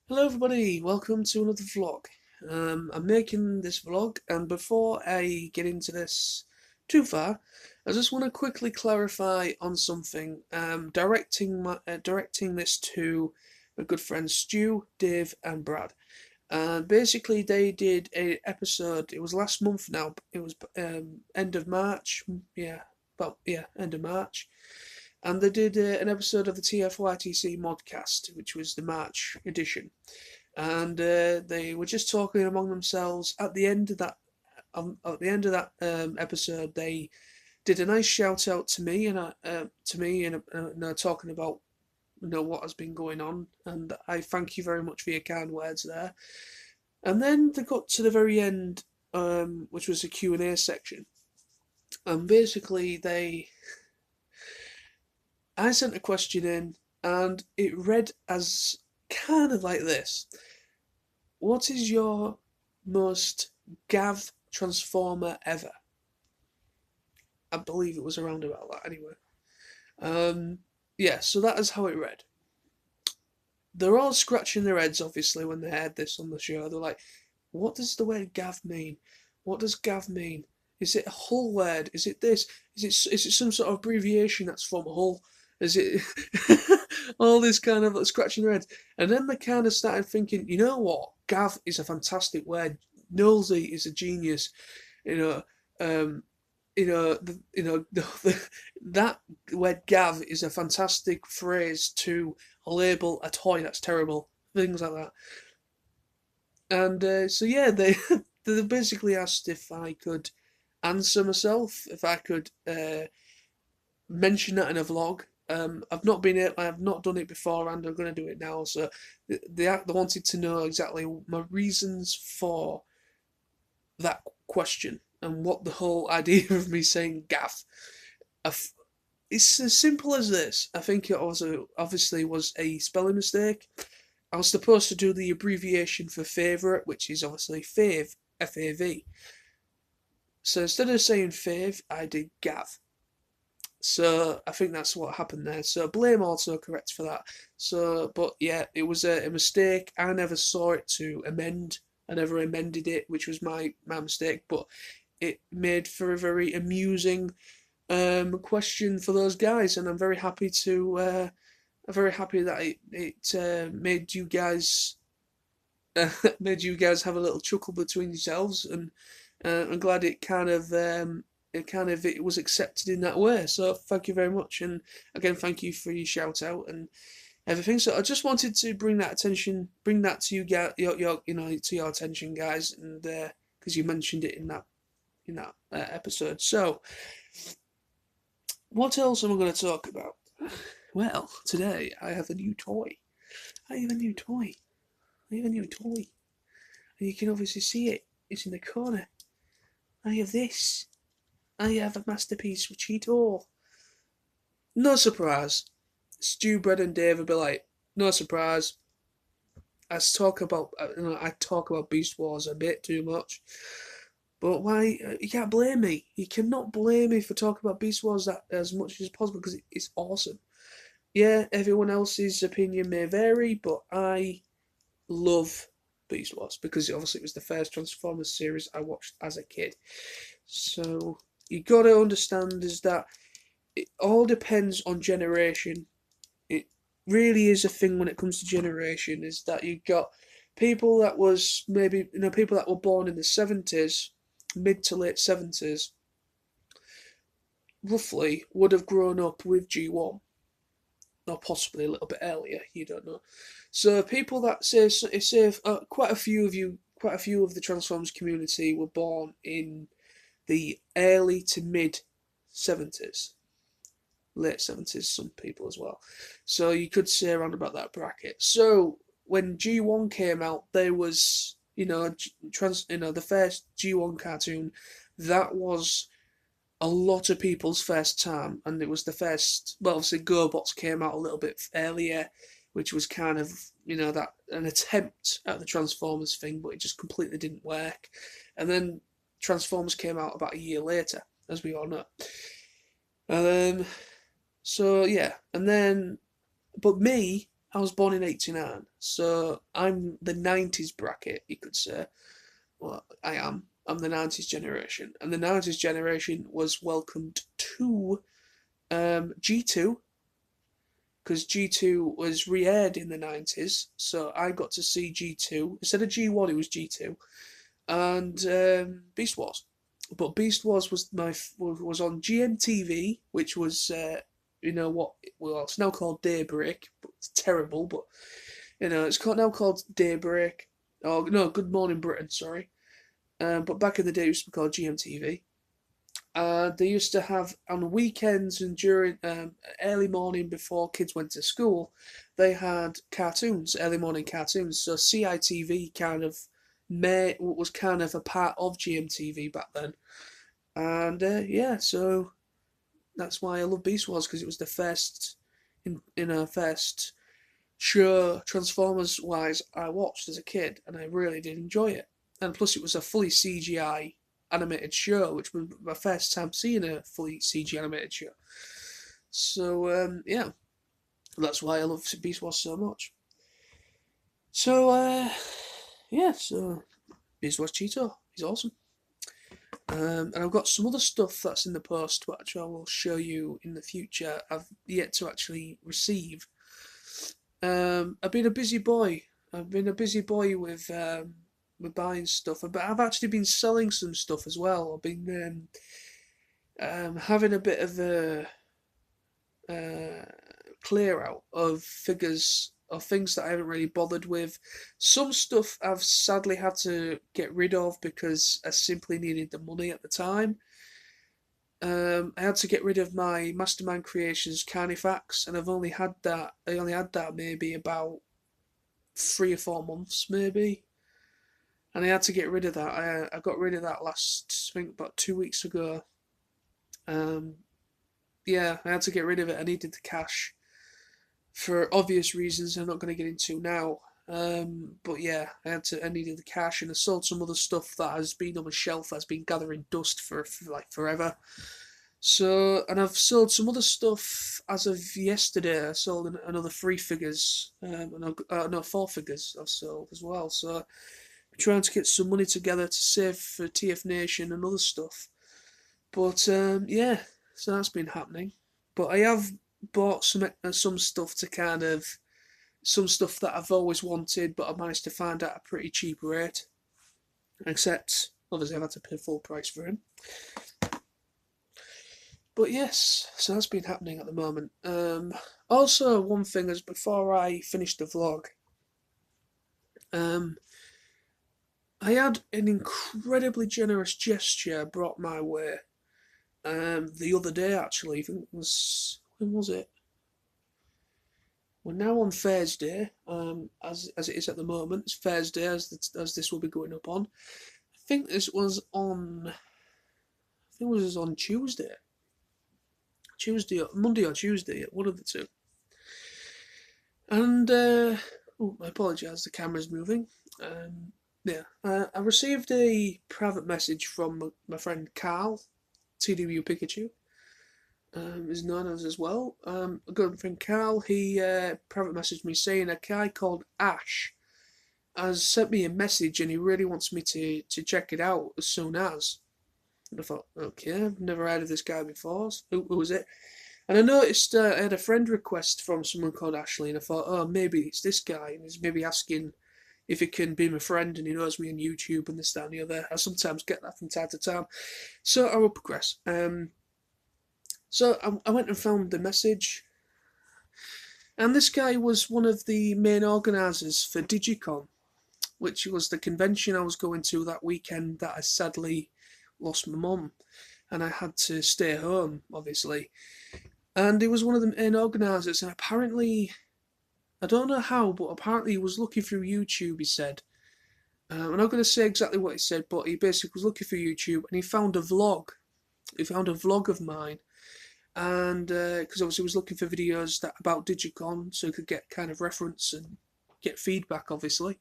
Hello everybody, welcome to another vlog. I'm making this vlog, and before I get into this too far, I just want to quickly clarify on something. Directing this to my good friends Stu, Dave and Brad. And basically they did a episode, it was last month now, it was end of March, end of March. And they did an episode of the TFYTC Modcast, which was the March edition, and they were just talking among themselves. At the end of that episode, they did a nice shout out to me and talking about what has been going on, and I thank you very much for your kind words there. And then they got to the very end, which was a Q&A section, and basically I sent a question in, and it read as kind of like this: what is your most Gav transformer ever? I believe it was around about that anyway. Yeah, so that is how it read. They're all scratching their heads, obviously, when they heard this on the show. They're like, what does the word Gav mean? What does Gav mean? Is it a Hull word? Is it this? Is it some sort of abbreviation that's from Hull? Is it all this kind of scratching their heads? And then they kind of started thinking, you know what? Gav is a fantastic word. Nosy is a genius. You know, that word Gav is a fantastic phrase to label a toy that's terrible. Things like that. And so yeah, they they basically asked if I could answer myself, if I could mention that in a vlog. I have not done it before, and I'm going to do it now. So they wanted to know exactly my reasons for that question and what the whole idea of me saying gaff. It's as simple as this. I think it also obviously was a spelling mistake. I was supposed to do the abbreviation for favourite, which is obviously fave, F-A-V. So instead of saying fave, I did gav. So I think that's what happened there. So blame autocorrect for that. So, but yeah, it was a mistake. I never saw it to amend. I never amended it, which was my mistake. But it made for a very amusing question for those guys, and I'm very happy that it made you guys made you guys have a little chuckle between yourselves, and I'm glad it was accepted in that way. So thank you very much, and again thank you for your shout out and everything. So I just wanted to bring that to you guys, to your attention, guys, and because you mentioned it in that episode. So what else am I going to talk about? Well, today I have a new toy. I have a new toy. I have a new toy. And you can obviously see it. It's in the corner. I have this. I have a masterpiece for Cheeto. No surprise. Stu, Brad, and Dave will be like, no surprise. I talk about Beast Wars a bit too much. But why? You can't blame me. You cannot blame me for talking about Beast Wars that as much as possible because it's awesome. Yeah, everyone else's opinion may vary, but I love Beast Wars because obviously it was the first Transformers series I watched as a kid. So you got to understand is that it all depends on generation. It really is a thing when it comes to generation. Is that you got people that was maybe people that were born in the 70s, mid to late 70s, roughly would have grown up with G1, or possibly a little bit earlier. You don't know. So people that say quite a few of the Transformers community were born in the early to mid 70s, late 70s, some people as well. So you could say around about that bracket. So when G1 came out, there was the first G1 cartoon. That was a lot of people's first time, and it was the first. Well, obviously, GoBots came out a little bit earlier, which was kind of that an attempt at the Transformers thing, but it just completely didn't work. And then Transformers came out about a year later, as we all know. So yeah, and then, but me, I was born in '89, so I'm the '90s bracket, you could say. Well, I am. I'm the '90s generation, and the '90s generation was welcomed to G2 because G2 was re-aired in the '90s, so I got to see G2 instead of G1. It was G2 and Beast Wars. But Beast Wars was on GMTV, which was well, it's now called Daybreak, but it's terrible. But it's now called Daybreak. Oh no, Good Morning Britain, sorry. But back in the day, it used to be called GMTV. They used to have on weekends and during early morning before kids went to school, they had cartoons, early morning cartoons. So CITV was kind of a part of GMTV back then, and so that's why I love Beast Wars because it was the first in a first show Transformers wise I watched as a kid, and I really did enjoy it. And plus, it was a fully CGI animated show, which was my first time seeing a fully CG animated show. So that's why I love Beast Wars so much. So so Beast Wars Cheeto, he's awesome. And I've got some other stuff that's in the post, which I will show you in the future. I've yet to actually receive. I've been a busy boy. I've been a busy boy with buying stuff, but I've actually been selling some stuff as well. I've been having a bit of a clear out of figures of things that I haven't really bothered with. Some stuff I've sadly had to get rid of because I simply needed the money at the time. I had to get rid of my Mastermind Creations Carnifex, and I've only had that. I only had that maybe about 3 or 4 months, maybe. And I had to get rid of that. I got rid of that last, I think, about 2 weeks ago. I had to get rid of it. I needed the cash for obvious reasons I'm not going to get into now. But yeah, I needed the cash, and I sold some other stuff that has been on my shelf that's been gathering dust for like forever. So, and I've sold some other stuff as of yesterday. I sold another 3 figures, and no 4 figures I've sold as well. So, I'm trying to get some money together to save for TF Nation and other stuff. But so that's been happening. But I have bought some stuff to kind of some stuff that I've always wanted, but I managed to find at a pretty cheap rate. Except, obviously, I've had to pay full price for him. But yes, so that's been happening at the moment. Also, one thing is before I finish the vlog, I had an incredibly generous gesture brought my way the other day. Actually, I think it was, when was it? We're now on Thursday, as it is at the moment. It's Thursday as this will be going up on. I think this was on. I think it was on Tuesday. Monday or Tuesday, one of the two. And I apologise, the camera's moving. I received a private message from my friend Carl, TW Pikachu. Is known as well. A good friend Carl, he private messaged me saying a guy called Ash has sent me a message and he really wants me to check it out as soon as. And I thought, okay, I've never heard of this guy before. Who was it? And I noticed I had a friend request from someone called Ashley, and I thought, oh, maybe it's this guy, and he's maybe asking if he can be my friend, and he knows me on YouTube and this, that, and the other. I sometimes get that from time to time. So I will progress. So I went and found the message, and this guy was one of the main organisers for Digi-con, which was the convention I was going to that weekend that I sadly lost my mum, and I had to stay home, obviously. And he was one of the main organisers, and apparently, I don't know how, but apparently he was looking through YouTube, he said. I'm not going to say exactly what he said, but he basically was looking through YouTube, and he found a vlog. He found a vlog of mine, and because obviously he was looking for videos about Digi-con, so he could get kind of reference and get feedback, obviously.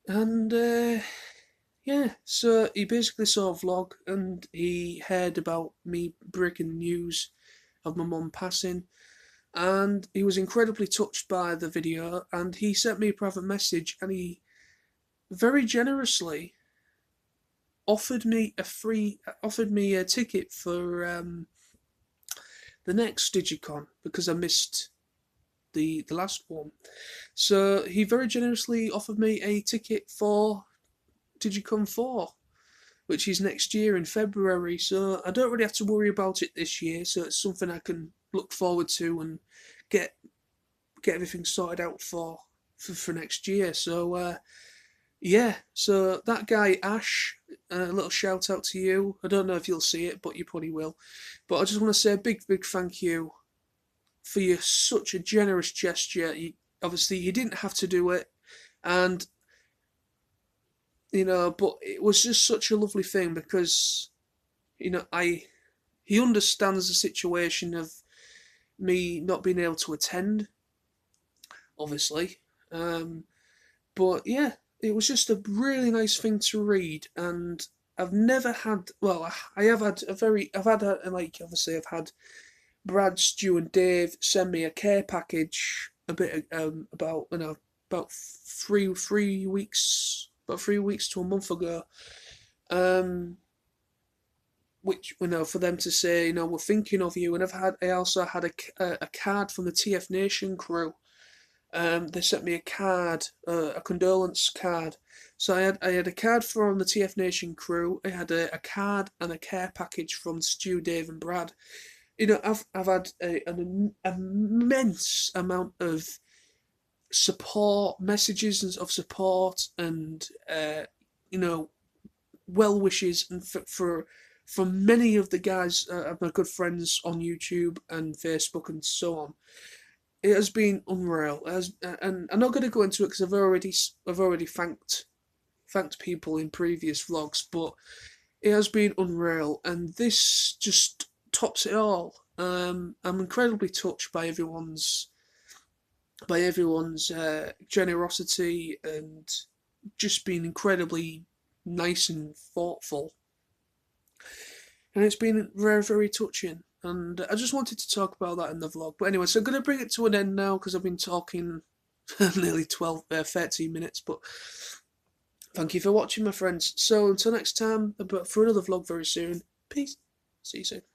And so he basically saw a vlog, and he heard about me breaking the news of my mum passing, and he was incredibly touched by the video, and he sent me a private message, and he very generously offered me a ticket for the next Digi-con because I missed the last one. So he very generously offered me a ticket for Digi-con 4, which is next year in February. So I don't really have to worry about it this year. So it's something I can look forward to and get everything sorted out for next year. So yeah, so that guy Ash, a little shout out to you. I don't know if you'll see it, but you probably will. But I just want to say a big thank you for your such a generous gesture. Obviously you didn't have to do it, and but it was just such a lovely thing because he understands the situation of me not being able to attend, obviously. But yeah, it was just a really nice thing to read, and I've never had. Well, I have had like obviously I've had Brad, Stu, and Dave send me a care package a bit about about 3 weeks to a month ago. Which for them to say we're thinking of you, and I also had a card from the TF Nation crew. They sent me a card, a condolence card. So I had a card from the TF Nation crew. I had a card and a care package from Stu, Dave, and Brad. I've had an immense amount of support messages of support and well wishes and for many of the guys of my good friends on YouTube and Facebook and so on. It has been unreal. And I'm not going to go into it because I've already thanked people in previous vlogs, but it has been unreal, and this just tops it all. I'm incredibly touched by everyone's generosity and just being incredibly nice and thoughtful, and it's been very touching. And I just wanted to talk about that in the vlog. But anyway, so I'm going to bring it to an end now because I've been talking nearly 13 minutes. But thank you for watching, my friends. So until next time, for another vlog very soon. Peace. See you soon.